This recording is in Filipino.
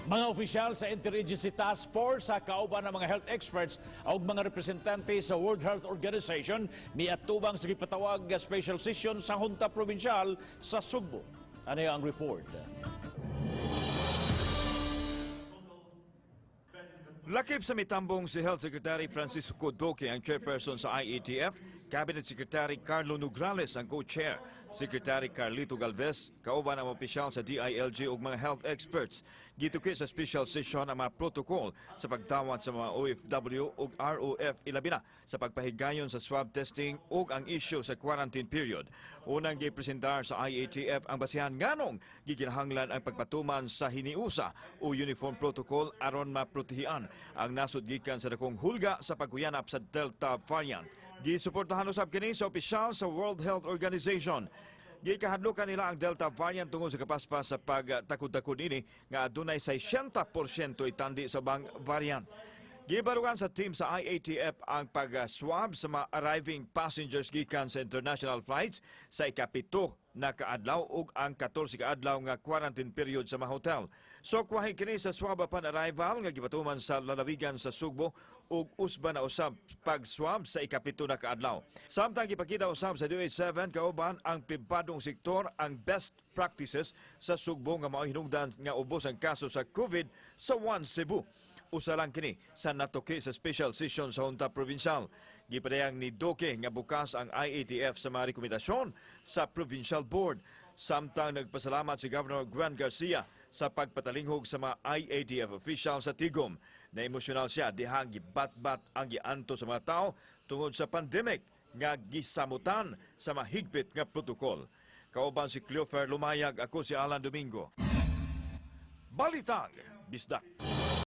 Mga opisyal sa Interagency Task Force sa kauban ng mga health experts o mga representante sa World Health Organization miatubang sa gipatawag nga special session sa Junta Provincial sa Sugbo. Ano ang report? Lakip sa mitambong si Health Secretary Francisco Duque ang chairperson sa IATF, Cabinet Secretary Carlo Nograles ang co-chair, Secretary Carlito Galvez, kauban ang opisyal sa DILG ug mga health experts. Gituki sa special session ang mga protocol sa pagtawat sa mga OFW ug ROF ilabi na sa pagpahigayon sa swab testing ug ang issue sa quarantine period. Unang gipresentar sa IATF ang basihan nganong gikinahanglan ang pagpatuman sa hiniusa o uniform protocol aron maprotehian ang nasud gikan sa dakong hulga sa pagkuyanap sa Delta variant. Gisuportahan usab kini sa opisyal sa World Health Organization. Gikahadlukan nila ang Delta variant tungod sa kapaspas sa pagtakod-takod ini nga adunay 60% itandi sa bang variant. Gibarugan sa team sa IATF ang pag-swab sa mga arriving passengers gikan sa international flights sa ikapito na kaadlaw ug ang 14 kaadlaw nga quarantine period sa mga hotel. So kwahin kini sa swab upon arrival nga gibatuman sa lalawigan sa Sugbo ug usban na usab pag-swab sa ikapito na kaadlaw. Samtang gipakita usab sa DOH7 kauban ang pribadong sektor ang best practices sa Sugbo nga mao hinungdan nga ubos ang kaso sa COVID sa Cebu. Usa lang kini sa natuki sa special session sa Junta Provincial. Gipadayang ni Duque nga bukas ang IATF sa mga rekomendasyon sa Provincial Board. Samtang nagpasalamat si Governor Juan Garcia sa pagpatalinghog sa mga IATF official sa Tigum. Na-emosyonal siya dihang gibat-bat ang gianto sa mga tao tungod sa pandemic nga gisamutan sa mahigpit nga protokol. Kauban si Cleofer Lumayag, ako si Alan Domingo. Balitang Bisdak.